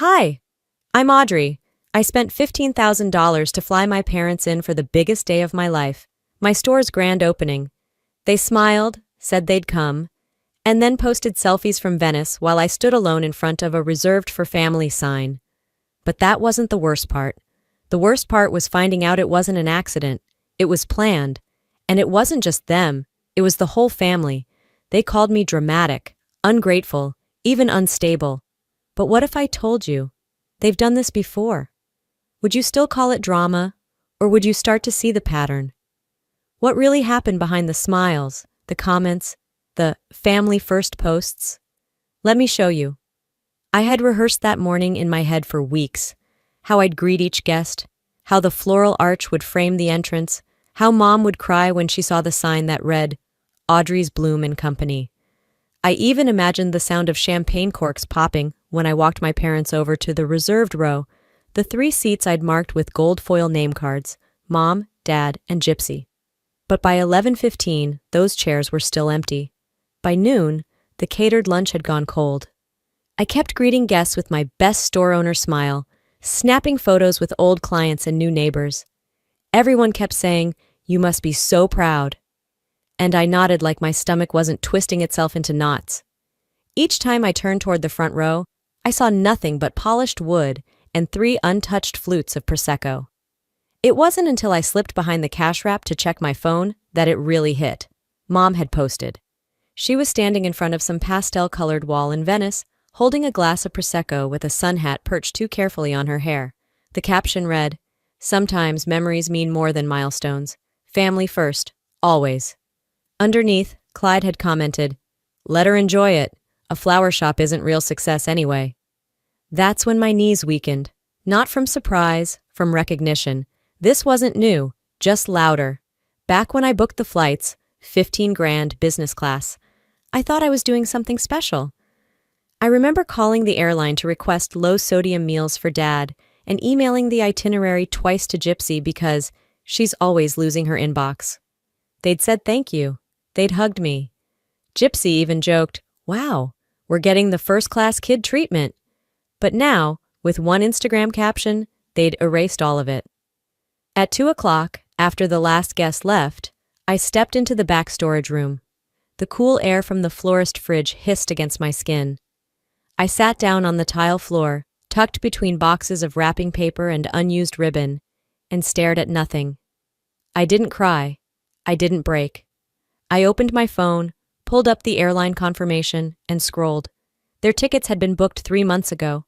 Hi, I'm Audrey. I spent $15,000 to fly my parents in for the biggest day of my life, my store's grand opening. They smiled, said they'd come, and then posted selfies from Venice while I stood alone in front of a reserved for family sign. But that wasn't the worst part. The worst part was finding out it wasn't an accident. It was planned. And it wasn't just them, it was the whole family. They called me dramatic, ungrateful, even unstable. But what if I told you? They've done this before. Would you still call it drama, or would you start to see the pattern? What really happened behind the smiles, the comments, the family first posts? Let me show you. I had rehearsed that morning in my head for weeks. How I'd greet each guest, how the floral arch would frame the entrance, how Mom would cry when she saw the sign that read, Audrey's Bloom and Company. I even imagined the sound of champagne corks popping when I walked my parents over to the reserved row, the 3 seats I'd marked with gold foil name cards, Mom, Dad, and Gypsy. But by 11:15, those chairs were still empty. By noon, the catered lunch had gone cold. I kept greeting guests with my best store owner smile, snapping photos with old clients and new neighbors. Everyone kept saying, "You must be so proud." And I nodded like my stomach wasn't twisting itself into knots. Each time I turned toward the front row, I saw nothing but polished wood and 3 untouched flutes of Prosecco. It wasn't until I slipped behind the cash wrap to check my phone that it really hit. Mom had posted. She was standing in front of some pastel-colored wall in Venice, holding a glass of Prosecco with a sun hat perched too carefully on her hair. The caption read, "Sometimes memories mean more than milestones. Family first, always." Underneath, Clyde had commented, "Let her enjoy it. A flower shop isn't real success anyway." That's when my knees weakened. Not from surprise, from recognition. This wasn't new, just louder. Back when I booked the flights, 15 grand business class, I thought I was doing something special. I remember calling the airline to request low-sodium meals for Dad and emailing the itinerary twice to Gypsy because she's always losing her inbox. They'd said thank you. They'd hugged me. Gypsy even joked, "Wow, we're getting the first-class kid treatment." But now, with one Instagram caption, they'd erased all of it. At 2 o'clock, after the last guest left, I stepped into the back storage room. The cool air from the florist fridge hissed against my skin. I sat down on the tile floor, tucked between boxes of wrapping paper and unused ribbon, and stared at nothing. I didn't cry. I didn't break. I opened my phone, pulled up the airline confirmation, and scrolled. Their tickets had been booked 3 months ago.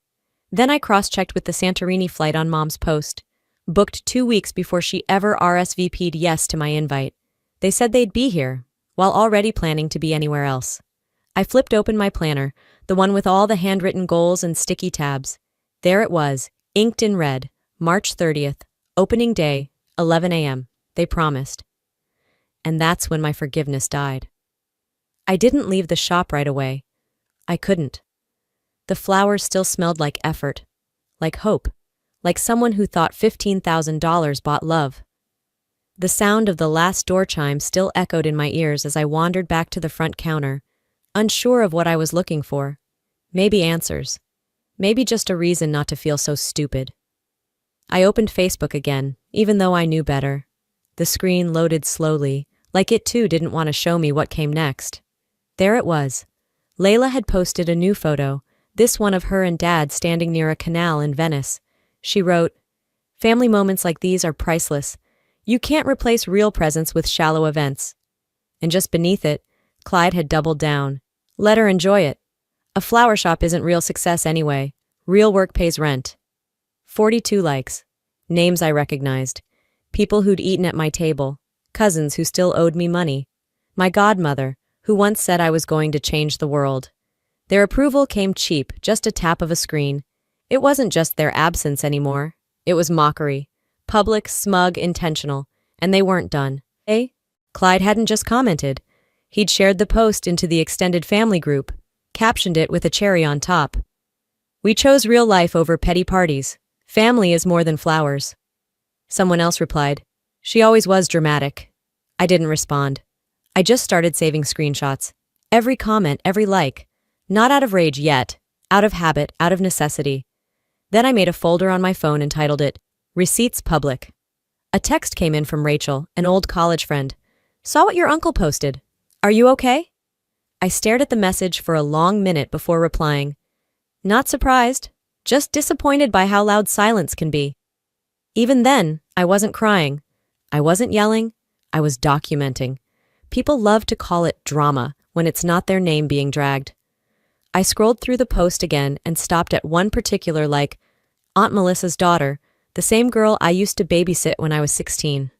Then I cross-checked with the Santorini flight on Mom's post. Booked 2 weeks before she ever RSVP'd yes to my invite. They said they'd be here, while already planning to be anywhere else. I flipped open my planner, the one with all the handwritten goals and sticky tabs. There it was, inked in red, March 30th, opening day, 11 a.m., they promised. And that's when my forgiveness died. I didn't leave the shop right away. I couldn't. The flowers still smelled like effort, like hope, like someone who thought $15,000 bought love. The sound of the last door chime still echoed in my ears as I wandered back to the front counter, unsure of what I was looking for. Maybe answers. Maybe just a reason not to feel so stupid. I opened Facebook again, even though I knew better. The screen loaded slowly, like it too didn't want to show me what came next. There it was. Layla had posted a new photo, this one of her and Dad standing near a canal in Venice. She wrote, "Family moments like these are priceless. You can't replace real presents with shallow events." And just beneath it, Clyde had doubled down. "Let her enjoy it. A flower shop isn't real success anyway. Real work pays rent." 42 likes. Names I recognized. People who'd eaten at my table. Cousins who still owed me money. My godmother, who once said I was going to change the world. Their approval came cheap, just a tap of a screen. It wasn't just their absence anymore. It was mockery. Public, smug, intentional. And they weren't done. Clyde hadn't just commented. He'd shared the post into the extended family group, captioned it with a cherry on top. "We chose real life over petty parties. Family is more than flowers." Someone else replied, "She always was dramatic." I didn't respond. I just started saving screenshots. Every comment, every like. Not out of rage yet. Out of habit, out of necessity. Then I made a folder on my phone and titled it, Receipts Public. A text came in from Rachel, an old college friend. Saw what your uncle posted. Are you okay? I stared at the message for a long minute before replying. Not surprised, just disappointed by how loud silence can be. Even then, I wasn't crying. I wasn't yelling. I was documenting. People love to call it drama when it's not their name being dragged. I scrolled through the post again and stopped at one particular like, Aunt Melissa's daughter, the same girl I used to babysit when I was 16.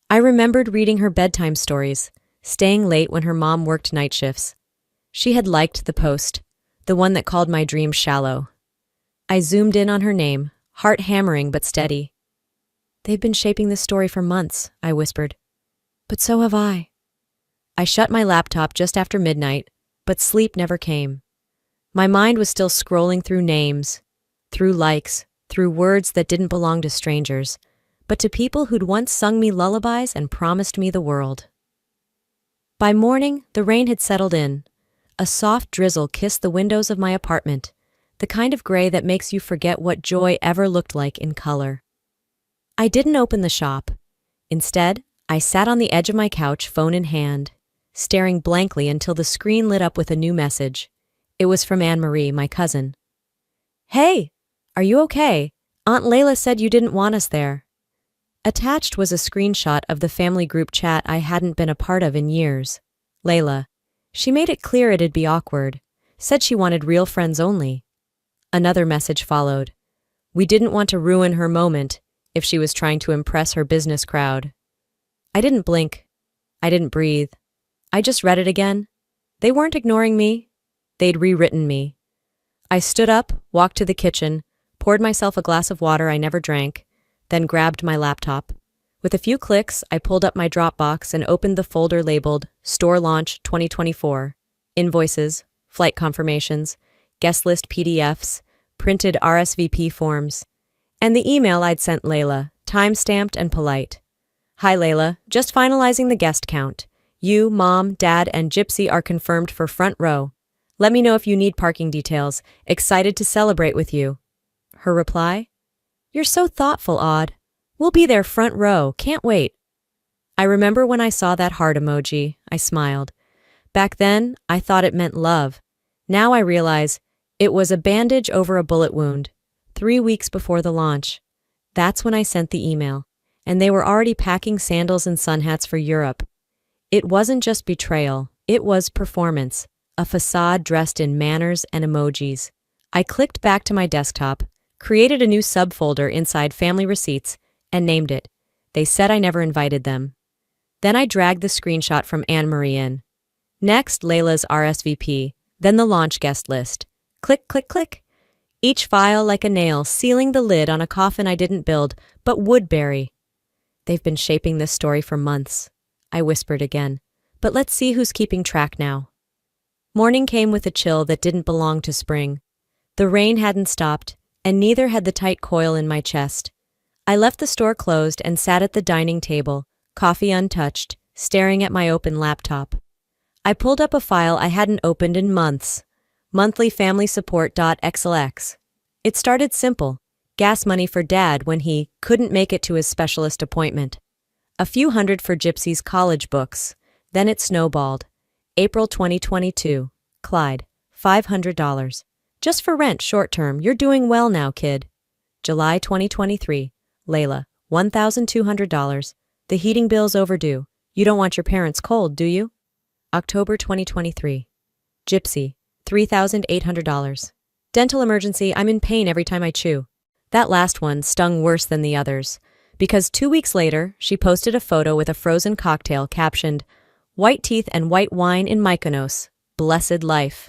I remembered reading her bedtime stories, staying late when her mom worked night shifts. She had liked the post, the one that called my dreams shallow. I zoomed in on her name, heart hammering but steady. They've been shaping this story for months, I whispered. But so have I. I shut my laptop just after midnight, but sleep never came. My mind was still scrolling through names, through likes, through words that didn't belong to strangers, but to people who'd once sung me lullabies and promised me the world. By morning, the rain had settled in. A soft drizzle kissed the windows of my apartment, the kind of gray that makes you forget what joy ever looked like in color. I didn't open the shop. Instead, I sat on the edge of my couch, phone in hand, staring blankly until the screen lit up with a new message. It was from Anne-Marie, my cousin. Hey, are you okay? Aunt Layla said you didn't want us there. Attached was a screenshot of the family group chat I hadn't been a part of in years. Layla. She made it clear it'd be awkward, said she wanted real friends only. Another message followed. We didn't want to ruin her moment if she was trying to impress her business crowd. I didn't blink. I didn't breathe. I just read it again. They weren't ignoring me. They'd rewritten me. I stood up, walked to the kitchen, poured myself a glass of water I never drank, then grabbed my laptop. With a few clicks, I pulled up my Dropbox and opened the folder labeled Store Launch 2024, invoices, flight confirmations, guest list PDFs, printed RSVP forms, and the email I'd sent Layla, time-stamped and polite. Hi Layla, just finalizing the guest count. You, Mom, Dad, and Gypsy are confirmed for front row. Let me know if you need parking details. Excited to celebrate with you. Her reply? You're so thoughtful, Odd. We'll be there front row. Can't wait. I remember when I saw that heart emoji, I smiled. Back then, I thought it meant love. Now I realize it was a bandage over a bullet wound, 3 weeks before the launch. That's when I sent the email, and they were already packing sandals and sun hats for Europe. It wasn't just betrayal, it was performance, a facade dressed in manners and emojis. I clicked back to my desktop, created a new subfolder inside Family Receipts, and named it. They said I never invited them. Then I dragged the screenshot from Anne-Marie in. Next, Layla's RSVP, then the launch guest list. Click, click, click. Each file like a nail, sealing the lid on a coffin I didn't build, but would bury. They've been shaping this story for months, I whispered again. But let's see who's keeping track now. Morning came with a chill that didn't belong to spring. The rain hadn't stopped, and neither had the tight coil in my chest. I left the store closed and sat at the dining table, coffee untouched, staring at my open laptop. I pulled up a file I hadn't opened in months, monthlyfamilysupport.xlx. It started simple, gas money for Dad when he couldn't make it to his specialist appointment. A few hundred for Gypsy's college books. Then it snowballed. April 2022, Clyde, $500. Just for rent short-term, you're doing well now, kid. July 2023, Layla, $1,200. The heating bill's overdue. You don't want your parents cold, do you? October 2023, Gypsy, $3,800. Dental emergency, I'm in pain every time I chew. That last one stung worse than the others, because 2 weeks later, she posted a photo with a frozen cocktail captioned, White teeth and white wine in Mykonos. Blessed life.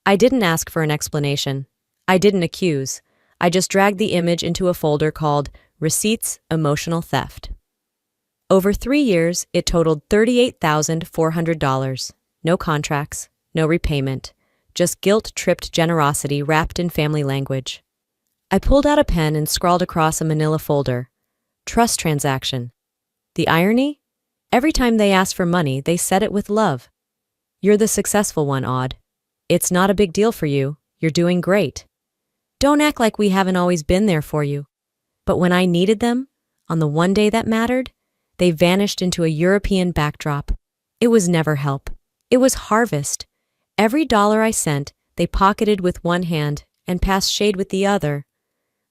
I didn't ask for an explanation. I didn't accuse. I just dragged the image into a folder called Receipts Emotional Theft. Over 3 years, it totaled $38,400. No contracts, no repayment, just guilt-tripped generosity wrapped in family language. I pulled out a pen and scrawled across a manila folder. Trust transaction. The irony? Every time they asked for money, they said it with love. You're the successful one, Odd. It's not a big deal for you. You're doing great. Don't act like we haven't always been there for you. But when I needed them, on the one day that mattered, they vanished into a European backdrop. It was never help. It was harvest. Every dollar I sent, they pocketed with one hand and passed shade with the other.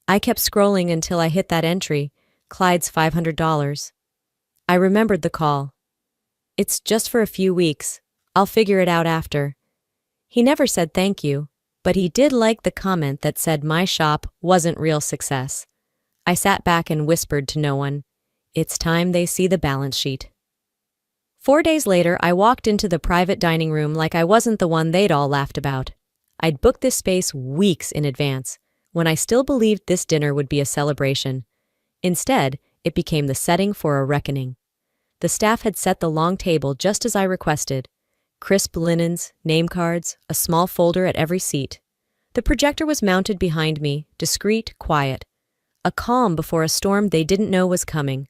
I kept scrolling until I hit that entry, Clyde's $500. I remembered the call. It's just for a few weeks. I'll figure it out after. He never said thank you, but he did like the comment that said my shop wasn't real success. I sat back and whispered to no one. It's time they see the balance sheet. 4 days later, I walked into the private dining room like I wasn't the one they'd all laughed about. I'd booked this space weeks in advance, when I still believed this dinner would be a celebration. Instead, it became the setting for a reckoning. The staff had set the long table just as I requested. Crisp linens, name cards, a small folder at every seat. The projector was mounted behind me, discreet, quiet. A calm before a storm they didn't know was coming.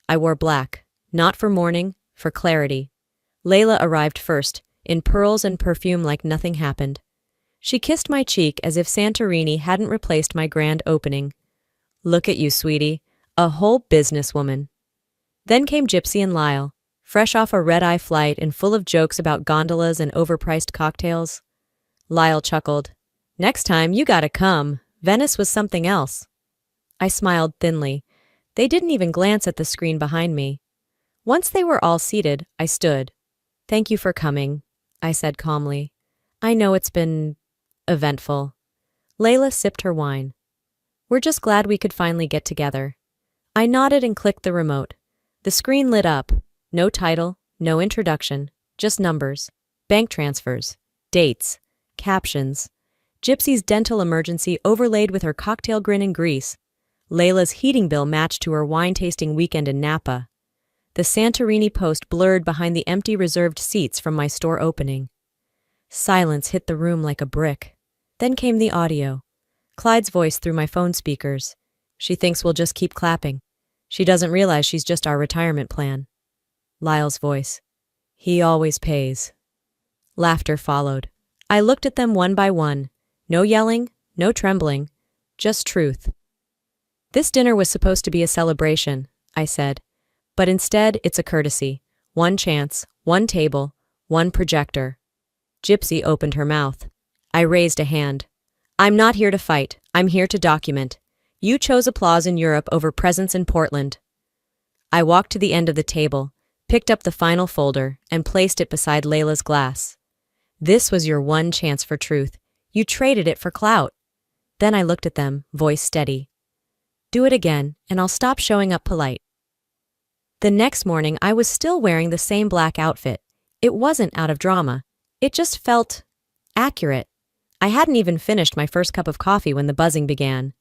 I wore black, not for mourning, for clarity. Layla arrived first, in pearls and perfume like nothing happened. She kissed my cheek as if Santorini hadn't replaced my grand opening. Look at you, sweetie, a whole businesswoman. Then came Gypsy and Lyle, fresh off a red-eye flight and full of jokes about gondolas and overpriced cocktails. Lyle chuckled. Next time, you gotta come. Venice was something else. I smiled thinly. They didn't even glance at the screen behind me. Once they were all seated, I stood. Thank you for coming, I said calmly. I know it's been eventful. Layla sipped her wine. We're just glad we could finally get together. I nodded and clicked the remote. The screen lit up. No title, no introduction, just numbers, bank transfers, dates, captions. Gypsy's dental emergency overlaid with her cocktail grin in Greece. Layla's heating bill matched to her wine-tasting weekend in Napa. The Santorini post blurred behind the empty reserved seats from my store opening. Silence hit the room like a brick. Then came the audio. Clyde's voice through my phone speakers. She thinks we'll just keep clapping. She doesn't realize she's just our retirement plan. Lyle's voice. He always pays. Laughter followed. I looked at them one by one. No yelling, no trembling, just truth. This dinner was supposed to be a celebration, I said. But instead, it's a courtesy. One chance, one table, one projector. Gypsy opened her mouth. I raised a hand. I'm not here to fight. I'm here to document. You chose applause in Europe over presents in Portland. I walked to the end of the table, picked up the final folder, and placed it beside Layla's glass. This was your one chance for truth. You traded it for clout. Then I looked at them, voice steady. Do it again, and I'll stop showing up polite. The next morning, I was still wearing the same black outfit. It wasn't out of drama. It just felt accurate. I hadn't even finished my first cup of coffee when the buzzing began.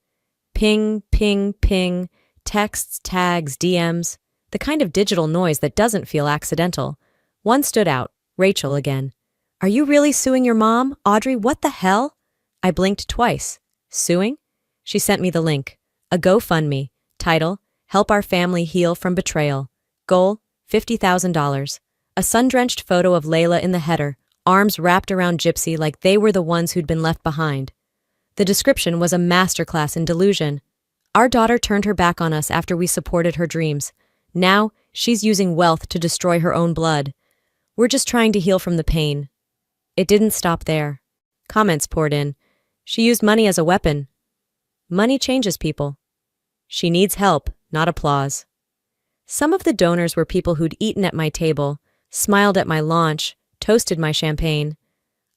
Ping, ping, ping, texts, tags, DMs, the kind of digital noise that doesn't feel accidental. One stood out, Rachel again. Are you really suing your mom? Audrey, what the hell? I blinked twice. Suing? She sent me the link. A GoFundMe. Title, Help Our Family Heal from Betrayal. Goal, $50,000. A sun-drenched photo of Layla in the header, arms wrapped around Gypsy like they were the ones who'd been left behind. The description was a masterclass in delusion. Our daughter turned her back on us after we supported her dreams. Now, she's using wealth to destroy her own blood. We're just trying to heal from the pain. It didn't stop there. Comments poured in. She used money as a weapon. Money changes people. She needs help, not applause. Some of the donors were people who'd eaten at my table, smiled at my launch, toasted my champagne.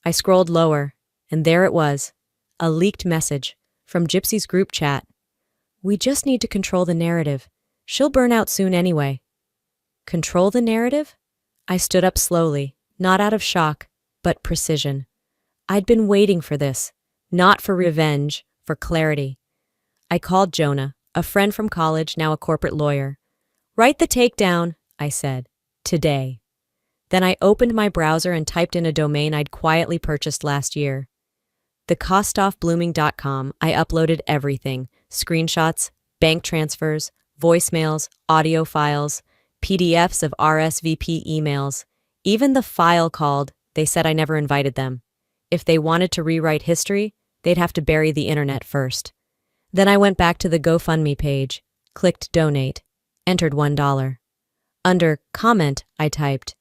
I scrolled lower, and there it was. A leaked message from Gypsy's group chat. We just need to control the narrative. She'll burn out soon anyway. Control the narrative? I stood up slowly, not out of shock, but precision. I'd been waiting for this, not for revenge, for clarity. I called Jonah, a friend from college, now a corporate lawyer. Write the takedown, I said, today. Then I opened my browser and typed in a domain I'd quietly purchased last year. TheCostoffBlooming.com. I uploaded everything, screenshots, bank transfers, voicemails, audio files, PDFs of RSVP emails. Even the file called, they said I never invited them. If they wanted to rewrite history, they'd they'd have to bury the internet first. Then I went back to the GoFundMe page, clicked donate, entered $1. Under comment, I typed,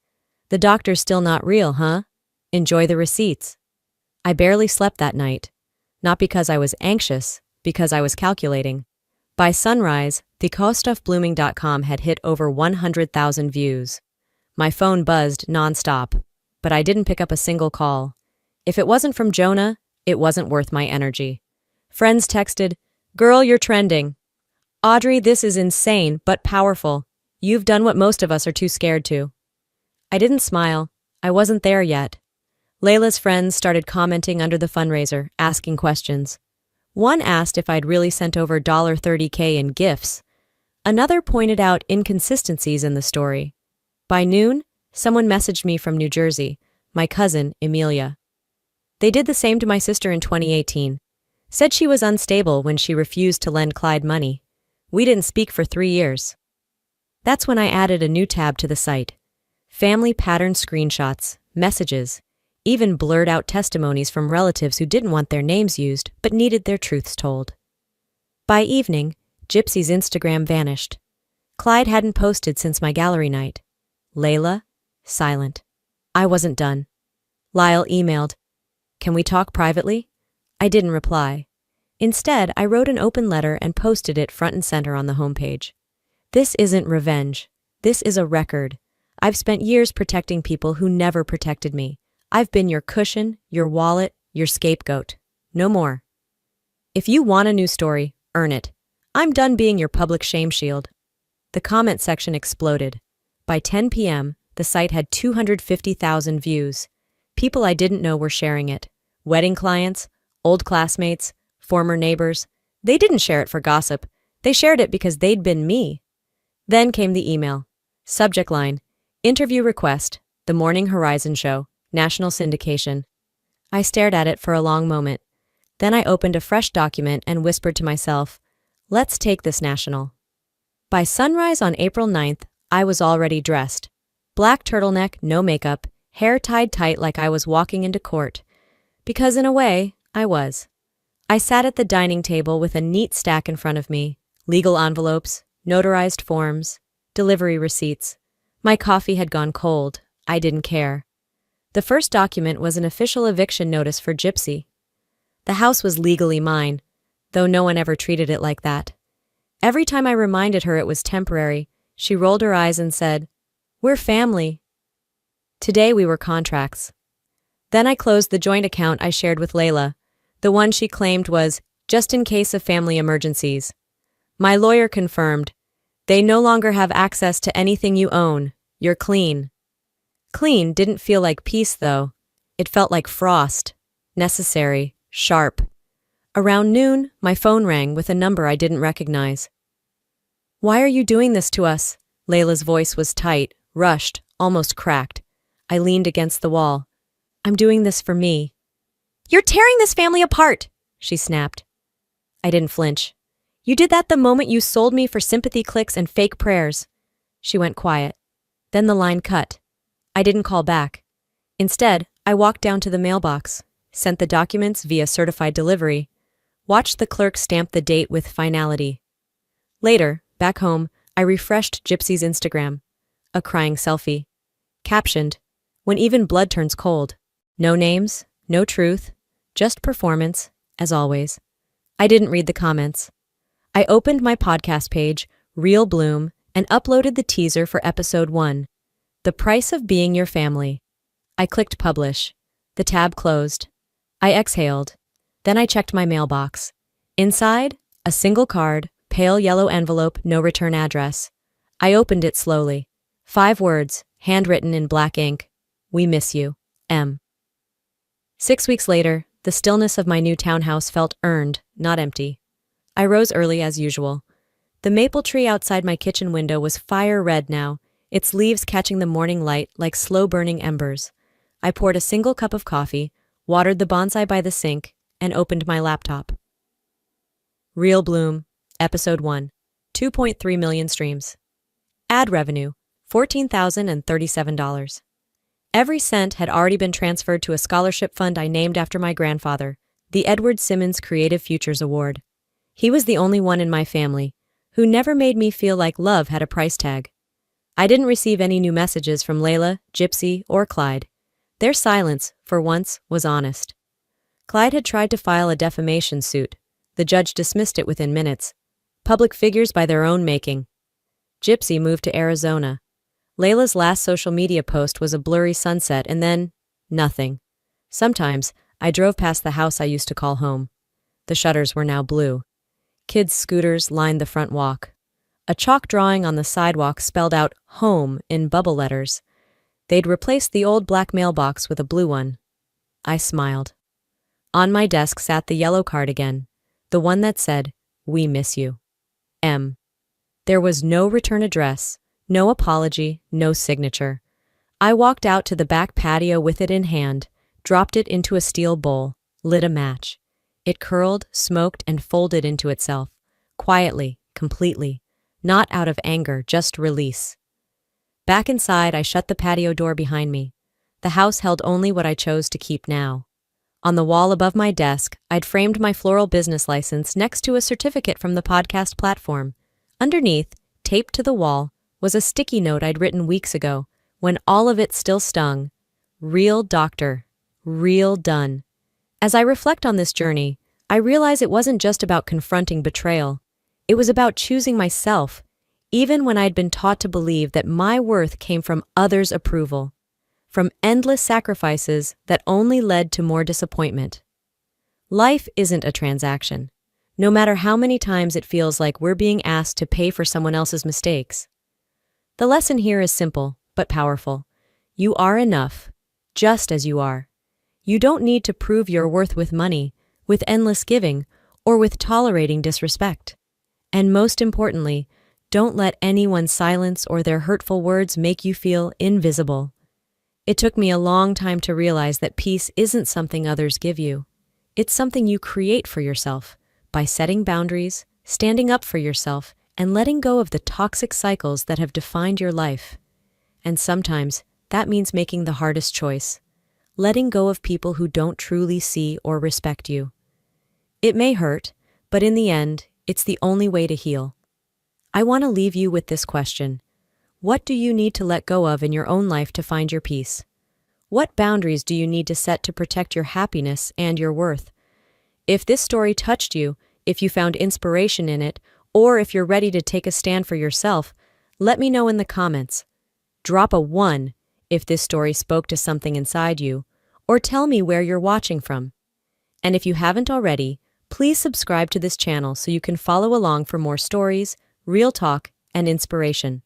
"The doctor's still not real, huh? Enjoy the receipts." I barely slept that night. Not because I was anxious, because I was calculating. By sunrise, thecostofblooming.com had hit over 100,000 views. My phone buzzed nonstop, but I didn't pick up a single call. If it wasn't from Jonah, it wasn't worth my energy. Friends texted, "Girl, you're trending." "Audrey, this is insane, but powerful. You've done what most of us are too scared to." I didn't smile. I wasn't there yet. Layla's friends started commenting under the fundraiser, asking questions. One asked if I'd really sent over $30K in gifts. Another pointed out inconsistencies in the story. By noon, someone messaged me from New Jersey, my cousin, Emilia. They did the same to my sister in 2018. Said she was unstable when she refused to lend Clyde money. We didn't speak for 3 years. That's when I added a new tab to the site. Family pattern screenshots, messages, even blurred out testimonies from relatives who didn't want their names used but needed their truths told. By evening, Gypsy's Instagram vanished. Clyde hadn't posted since my gallery night. Layla, silent. I wasn't done. Lyle emailed, "Can we talk privately?" I didn't reply. Instead, I wrote an open letter and posted it front and center on the homepage. This isn't revenge. This is a record. I've spent years protecting people who never protected me. I've been your cushion, your wallet, your scapegoat. No more. If you want a new story, earn it. I'm done being your public shame shield. The comment section exploded. By 10 p.m., the site had 250,000 views. People I didn't know were sharing it. Wedding clients, old classmates, former neighbors. They didn't share it for gossip. They shared it because they'd been me. Then came the email. Subject line, "Interview request, The Morning Horizon Show, National Syndication." I stared at it for a long moment. Then I opened a fresh document and whispered to myself, "Let's take this national." By sunrise on April 9th, I was already dressed. Black turtleneck, no makeup, hair tied tight like I was walking into court. Because in a way, I was. I sat at the dining table with a neat stack in front of me, legal envelopes, notarized forms, delivery receipts. My coffee had gone cold. I didn't care. The first document was an official eviction notice for Gypsy. The house was legally mine, though no one ever treated it like that. Every time I reminded her it was temporary, she rolled her eyes and said, "We're family." Today we were contracts. Then I closed the joint account I shared with Layla, the one she claimed was just in case of family emergencies. My lawyer confirmed, "They no longer have access to anything you own. You're clean." Clean didn't feel like peace, though. It felt like frost. Necessary. Sharp. Around noon, my phone rang with a number I didn't recognize. "Why are you doing this to us?" Layla's voice was tight, rushed, almost cracked. I leaned against the wall. "I'm doing this for me." "You're tearing this family apart," she snapped. I didn't flinch. "You did that the moment you sold me for sympathy clicks and fake prayers." She went quiet. Then the line cut. I didn't call back. Instead, I walked down to the mailbox, sent the documents via certified delivery, watched the clerk stamp the date with finality. Later, back home, I refreshed Gypsy's Instagram. A crying selfie. Captioned, "When even blood turns cold. No names, no truth, just performance, as always." I didn't read the comments. I opened my podcast page, Real Bloom, and uploaded the teaser for episode 1, The Price of Being Your Family. I clicked publish. The tab closed. I exhaled. Then I checked my mailbox. Inside, a single card, pale yellow envelope, no return address. I opened it slowly. 5 words, handwritten in black ink. "We miss you, M." 6 weeks later, the stillness of my new townhouse felt earned, not empty. I rose early as usual. The maple tree outside my kitchen window was fire red now, its leaves catching the morning light like slow-burning embers. I poured a single cup of coffee, watered the bonsai by the sink, and opened my laptop. Real Bloom, Episode 1, 2.3 million streams. Ad revenue, $14,037. Every cent had already been transferred to a scholarship fund I named after my grandfather, the Edward Simmons Creative Futures Award. He was the only one in my family who never made me feel like love had a price tag. I didn't receive any new messages from Layla, Gypsy, or Clyde. Their silence, for once, was honest. Clyde had tried to file a defamation suit. The judge dismissed it within minutes. Public figures by their own making. Gypsy moved to Arizona. Layla's last social media post was a blurry sunset and then, nothing. Sometimes, I drove past the house I used to call home. The shutters were now blue. Kids' scooters lined the front walk. A chalk drawing on the sidewalk spelled out "home" in bubble letters. They'd replaced the old black mailbox with a blue one. I smiled. On my desk sat the yellow card again, the one that said, "We miss you. M." There was no return address, no apology, no signature. I walked out to the back patio with it in hand, dropped it into a steel bowl, lit a match. It curled, smoked, and folded into itself, quietly, completely, not out of anger, just release. Back inside, I shut the patio door behind me. The house held only what I chose to keep now. On the wall above my desk, I'd framed my floral business license next to a certificate from the podcast platform. Underneath, taped to the wall, was a sticky note I'd written weeks ago, when all of it still stung. Real doctor. Real done. As I reflect on this journey, I realize it wasn't just about confronting betrayal. It was about choosing myself, even when I'd been taught to believe that my worth came from others' approval, from endless sacrifices that only led to more disappointment. Life isn't a transaction, no matter how many times it feels like we're being asked to pay for someone else's mistakes. The lesson here is simple, but powerful. You are enough, just as you are. You don't need to prove your worth with money, with endless giving, or with tolerating disrespect. And most importantly, don't let anyone's silence or their hurtful words make you feel invisible. It took me a long time to realize that peace isn't something others give you. It's something you create for yourself by setting boundaries, standing up for yourself, and letting go of the toxic cycles that have defined your life. And sometimes that means making the hardest choice, letting go of people who don't truly see or respect you. It may hurt, but in the end, it's the only way to heal. I want to leave you with this question. What do you need to let go of in your own life to find your peace? What boundaries do you need to set to protect your happiness and your worth? If this story touched you, if you found inspiration in it, or if you're ready to take a stand for yourself, let me know in the comments. Drop a 1 if this story spoke to something inside you, or tell me where you're watching from. And if you haven't already, please subscribe to this channel so you can follow along for more stories, real talk, and inspiration.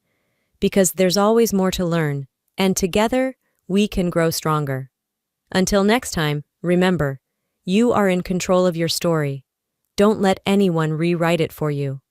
Because there's always more to learn, and together, we can grow stronger. Until next time, remember, you are in control of your story. Don't let anyone rewrite it for you.